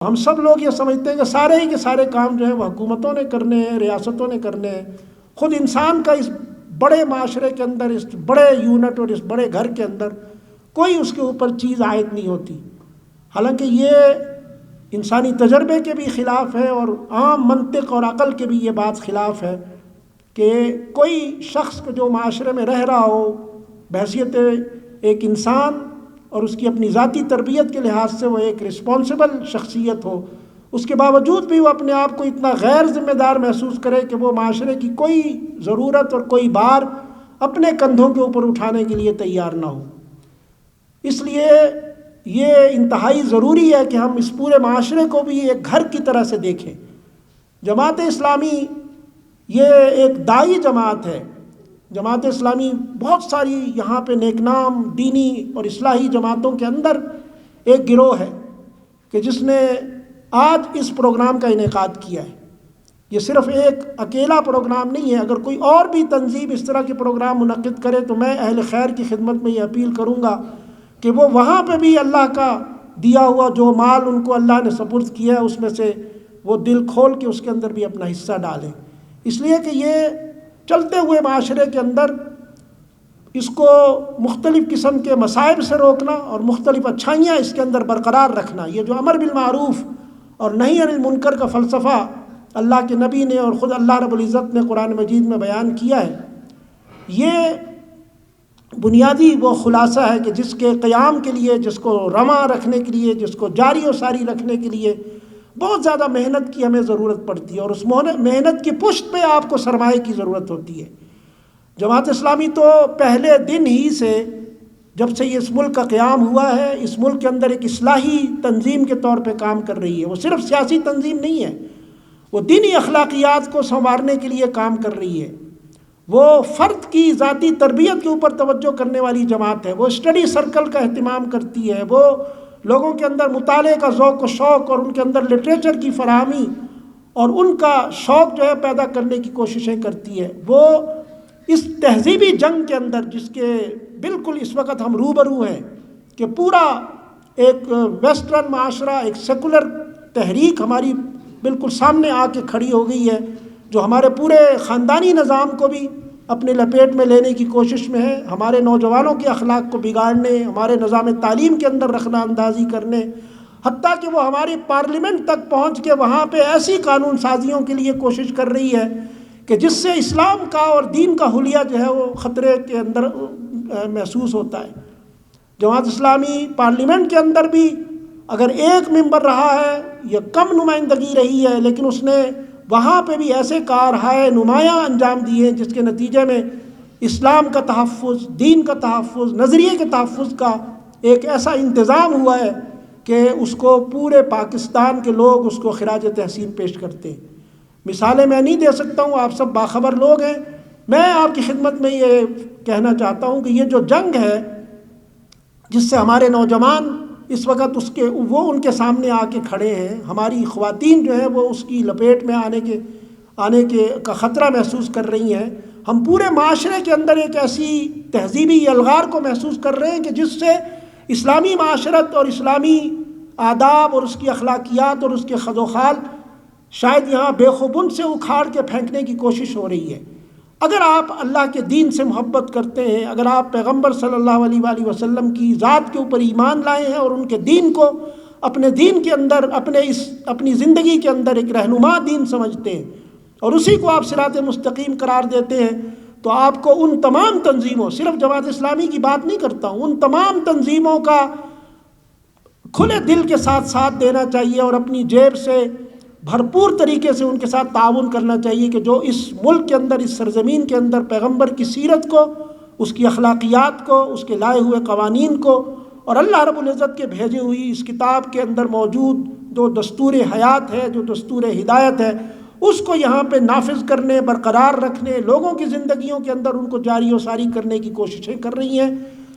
ہم سب لوگ یہ سمجھتے ہیں کہ سارے ہی کے سارے کام جو ہیں وہ حکومتوں نے کرنے ہیں، ریاستوں نے کرنے ہیں۔ خود انسان کا اس بڑے معاشرے کے اندر، اس بڑے یونٹ اور اس بڑے گھر کے اندر کوئی اس کے اوپر چیز عائد نہیں ہوتی، حالانکہ یہ انسانی تجربے کے بھی خلاف ہے اور عام منطق اور عقل کے بھی یہ بات خلاف ہے کہ کوئی شخص جو معاشرے میں رہ رہا ہو بحیثیت ایک انسان اور اس کی اپنی ذاتی تربیت کے لحاظ سے وہ ایک رسپانسبل شخصیت ہو، اس کے باوجود بھی وہ اپنے آپ کو اتنا غیر ذمہ دار محسوس کرے کہ وہ معاشرے کی کوئی ضرورت اور کوئی بار اپنے کندھوں کے اوپر اٹھانے کے لیے تیار نہ ہو۔ اس لیے یہ انتہائی ضروری ہے کہ ہم اس پورے معاشرے کو بھی ایک گھر کی طرح سے دیکھیں۔ جماعت اسلامی یہ ایک دائی جماعت ہے۔ جماعت اسلامی بہت ساری یہاں پہ نیک نام دینی اور اصلاحی جماعتوں کے اندر ایک گروہ ہے کہ جس نے آج اس پروگرام کا انعقاد کیا ہے۔ یہ صرف ایک اکیلا پروگرام نہیں ہے، اگر کوئی اور بھی تنظیم اس طرح کے پروگرام منعقد کرے تو میں اہل خیر کی خدمت میں یہ اپیل کروں گا کہ وہ وہاں پہ بھی اللہ کا دیا ہوا جو مال ان کو اللہ نے سپرد کیا ہے اس میں سے وہ دل کھول کے اس کے اندر بھی اپنا حصہ ڈالیں، اس لیے کہ یہ چلتے ہوئے معاشرے کے اندر اس کو مختلف قسم کے مصائب سے روکنا اور مختلف اچھائیاں اس کے اندر برقرار رکھنا، یہ جو امر بالمعروف اور نہی عن المنکر کا فلسفہ اللہ کے نبی نے اور خود اللہ رب العزت نے قرآن مجید میں بیان کیا ہے، یہ بنیادی وہ خلاصہ ہے کہ جس کے قیام کے لیے، جس کو رواں رکھنے کے لیے، جس کو جاری و ساری رکھنے کے لیے بہت زیادہ محنت کی ہمیں ضرورت پڑتی ہے، اور اس محنت کی پشت پہ آپ کو سرمایہ کی ضرورت ہوتی ہے۔ جماعت اسلامی تو پہلے دن ہی سے جب سے یہ اس ملک کا قیام ہوا ہے، اس ملک کے اندر ایک اصلاحی تنظیم کے طور پہ کام کر رہی ہے۔ وہ صرف سیاسی تنظیم نہیں ہے، وہ دینی اخلاقیات کو سنوارنے کے لیے کام کر رہی ہے، وہ فرد کی ذاتی تربیت کے اوپر توجہ کرنے والی جماعت ہے، وہ اسٹڈی سرکل کا اہتمام کرتی ہے، وہ لوگوں کے اندر مطالعے کا ذوق و شوق اور ان کے اندر لٹریچر کی فراہمی اور ان کا شوق جو ہے پیدا کرنے کی کوششیں کرتی ہے۔ وہ اس تہذیبی جنگ کے اندر جس کے بالکل اس وقت ہم روبرو ہیں کہ پورا ایک ویسٹرن معاشرہ، ایک سیکولر تحریک ہماری بالکل سامنے آ کے کھڑی ہو گئی ہے، جو ہمارے پورے خاندانی نظام کو بھی اپنے لپیٹ میں لینے کی کوشش میں ہے، ہمارے نوجوانوں کے اخلاق کو بگاڑنے، ہمارے نظام تعلیم کے اندر رخنہ اندازی کرنے، حتیٰ کہ وہ ہماری پارلیمنٹ تک پہنچ کے وہاں پہ ایسی قانون سازیوں کے لیے کوشش کر رہی ہے کہ جس سے اسلام کا اور دین کا حلیہ جو ہے وہ خطرے کے اندر محسوس ہوتا ہے۔ جماعت اسلامی پارلیمنٹ کے اندر بھی اگر ایک ممبر رہا ہے یا کم نمائندگی رہی ہے، لیکن اس نے وہاں پہ بھی ایسے کارہائے نمایاں انجام دیے جس کے نتیجے میں اسلام کا تحفظ، دین کا تحفظ، نظریے کے تحفظ کا ایک ایسا انتظام ہوا ہے کہ اس کو پورے پاکستان کے لوگ اس کو خراج تحسین پیش کرتے ہیں۔ مثالیں میں نہیں دے سکتا ہوں، آپ سب باخبر لوگ ہیں، میں آپ کی خدمت میں یہ کہنا چاہتا ہوں کہ یہ جو جنگ ہے جس سے ہمارے نوجوان اس وقت وہ ان کے سامنے آ کے کھڑے ہیں، ہماری خواتین جو ہیں وہ اس کی لپیٹ میں آنے کا خطرہ محسوس کر رہی ہیں، ہم پورے معاشرے کے اندر ایک ایسی تہذیبی الغار کو محسوس کر رہے ہیں کہ جس سے اسلامی معاشرت اور اسلامی آداب اور اس کی اخلاقیات اور اس کے خد و خال شاید یہاں بے خوبن سے اکھاڑ کے پھینکنے کی کوشش ہو رہی ہے۔ اگر آپ اللہ کے دین سے محبت کرتے ہیں، اگر آپ پیغمبر صلی اللہ علیہ وآلہ وسلم کی ذات کے اوپر ایمان لائے ہیں اور ان کے دین کو اپنے دین کے اندر اپنی زندگی کے اندر ایک رہنما دین سمجھتے ہیں اور اسی کو آپ صراط مستقیم قرار دیتے ہیں، تو آپ کو ان تمام تنظیموں، صرف جماعت اسلامی کی بات نہیں کرتا ہوں، ان تمام تنظیموں کا کھلے دل کے ساتھ ساتھ دینا چاہیے اور اپنی جیب سے بھرپور طریقے سے ان کے ساتھ تعاون کرنا چاہیے کہ جو اس ملک کے اندر، اس سرزمین کے اندر پیغمبر کی سیرت کو، اس کی اخلاقیات کو، اس کے لائے ہوئے قوانین کو اور اللہ رب العزت کے بھیجی ہوئی اس کتاب کے اندر موجود جو دستور حیات ہے، جو دستور ہدایت ہے، اس کو یہاں پہ نافذ کرنے، برقرار رکھنے، لوگوں کی زندگیوں کے اندر ان کو جاری و ساری کرنے کی کوششیں کر رہی ہیں۔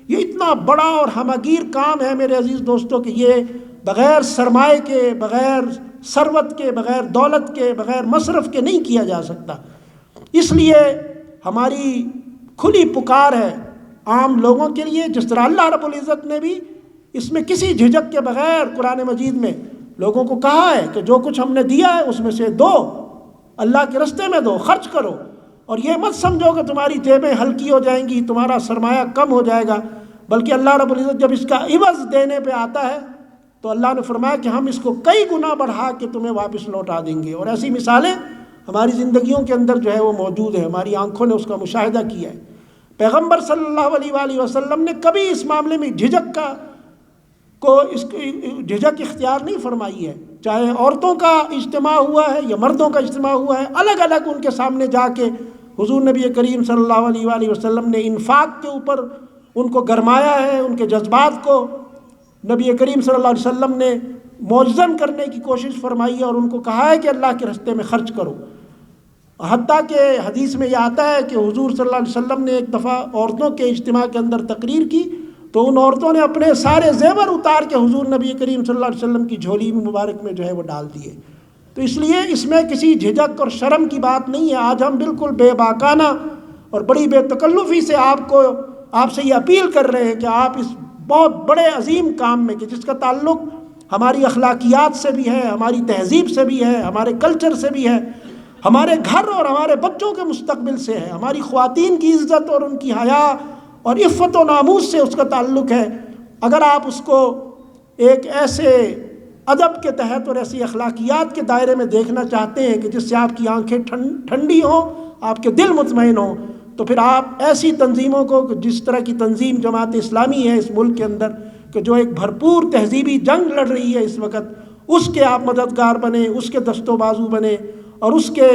یہ اتنا بڑا اور ہمہ گیر کام ہے میرے عزیز دوستوں کہ یہ بغیر سرمائے کے، بغیر ثروت کے، بغیر دولت کے، بغیر مصرف کے نہیں کیا جا سکتا۔ اس لیے ہماری کھلی پکار ہے عام لوگوں کے لیے، جس طرح اللہ رب العزت نے بھی اس میں کسی جھجک کے بغیر قرآن مجید میں لوگوں کو کہا ہے کہ جو کچھ ہم نے دیا ہے اس میں سے دو، اللہ کے راستے میں دو، خرچ کرو، اور یہ مت سمجھو کہ تمہاری جیبیں ہلکی ہو جائیں گی، تمہارا سرمایہ کم ہو جائے گا، بلکہ اللہ رب العزت جب اس کا عوض دینے پہ آتا ہے تو اللہ نے فرمایا کہ ہم اس کو کئی گنا بڑھا کے تمہیں واپس لوٹا دیں گے۔ اور ایسی مثالیں ہماری زندگیوں کے اندر جو ہے وہ موجود ہے، ہماری آنکھوں نے اس کا مشاہدہ کیا ہے۔ پیغمبر صلی اللہ علیہ وآلہ وسلم نے کبھی اس معاملے میں جھجک اختیار نہیں فرمائی ہے، چاہے عورتوں کا اجتماع ہوا ہے یا مردوں کا اجتماع ہوا ہے، الگ الگ ان کے سامنے جا کے حضور نبی کریم صلی اللہ علیہ وآلہ وسلم نے انفاق کے اوپر ان کو گرمایا ہے، ان کے جذبات کو نبی کریم صلی اللہ علیہ وسلم نے موزن کرنے کی کوشش فرمائی ہے اور ان کو کہا ہے کہ اللہ کے راستے میں خرچ کرو۔ حتیٰ کہ حدیث میں یہ آتا ہے کہ حضور صلی اللہ علیہ وسلم نے ایک دفعہ عورتوں کے اجتماع کے اندر تقریر کی تو ان عورتوں نے اپنے سارے زیور اتار کے حضور نبی کریم صلی اللہ علیہ وسلم کی جھولی مبارک میں جو ہے وہ ڈال دیے۔ تو اس لیے اس میں کسی جھجک اور شرم کی بات نہیں ہے۔ آج ہم بالکل بے باکانہ اور بڑی بے تکلفی سے آپ سے یہ اپیل کر رہے ہیں کہ آپ اس بہت بڑے عظیم کام میں کہ جس کا تعلق ہماری اخلاقیات سے بھی ہے، ہماری تہذیب سے بھی ہے، ہمارے کلچر سے بھی ہے، ہمارے گھر اور ہمارے بچوں کے مستقبل سے ہے، ہماری خواتین کی عزت اور ان کی حیا اور عفت و ناموس سے اس کا تعلق ہے، اگر آپ اس کو ایک ایسے ادب کے تحت اور ایسی اخلاقیات کے دائرے میں دیکھنا چاہتے ہیں کہ جس سے آپ کی آنکھیں ٹھنڈی ہوں، آپ کے دل مطمئن ہوں، تو پھر آپ ایسی تنظیموں کو جس طرح کی تنظیم جماعت اسلامی ہے اس ملک کے اندر کہ جو ایک بھرپور تہذیبی جنگ لڑ رہی ہے اس وقت، اس کے آپ مددگار بنیں، اس کے دست و بازو بنیں اور اس کے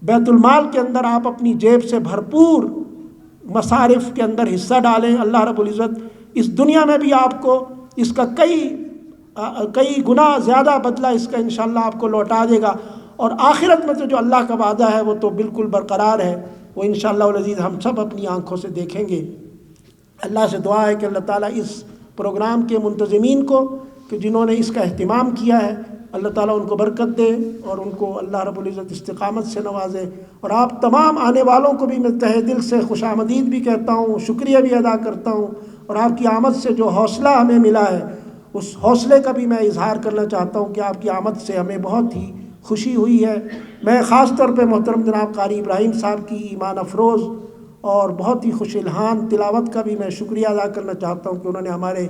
بیت المال کے اندر آپ اپنی جیب سے بھرپور مصارف کے اندر حصہ ڈالیں۔ اللہ رب العزت اس دنیا میں بھی آپ کو اس کا کئی گنا زیادہ بدلہ اس کا انشاءاللہ آپ کو لوٹا دے گا، اور آخرت میں تو جو اللہ کا وعدہ ہے وہ تو بالکل برقرار ہے، وہ انشاءاللہ العزیز ہم سب اپنی آنکھوں سے دیکھیں گے۔ اللہ سے دعا ہے کہ اللہ تعالیٰ اس پروگرام کے منتظمین کو کہ جنہوں نے اس کا اہتمام کیا ہے، اللہ تعالیٰ ان کو برکت دے اور ان کو اللہ رب العزت استقامت سے نوازے، اور آپ تمام آنے والوں کو بھی میں تہہ دل سے خوش آمدید بھی کہتا ہوں، شکریہ بھی ادا کرتا ہوں، اور آپ کی آمد سے جو حوصلہ ہمیں ملا ہے اس حوصلے کا بھی میں اظہار کرنا چاہتا ہوں کہ آپ کی آمد سے ہمیں بہت ہی خوشی ہوئی ہے۔ میں خاص طور پہ محترم جناب قاری ابراہیم صاحب کی ایمان افروز اور بہت ہی خوش الحان تلاوت کا بھی میں شکریہ ادا کرنا چاہتا ہوں کہ انہوں نے ہمارے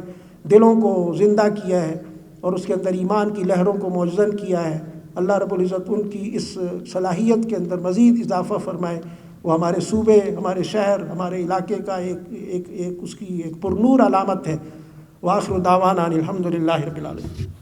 دلوں کو زندہ کیا ہے اور اس کے اندر ایمان کی لہروں کو موزن کیا ہے۔ اللہ رب العزت ان کی اس صلاحیت کے اندر مزید اضافہ فرمائے، وہ ہمارے صوبے، ہمارے شہر، ہمارے علاقے کا اس کی ایک پرنور علامت ہے۔ وآخر دعوانا الحمدللہ رب العالمین۔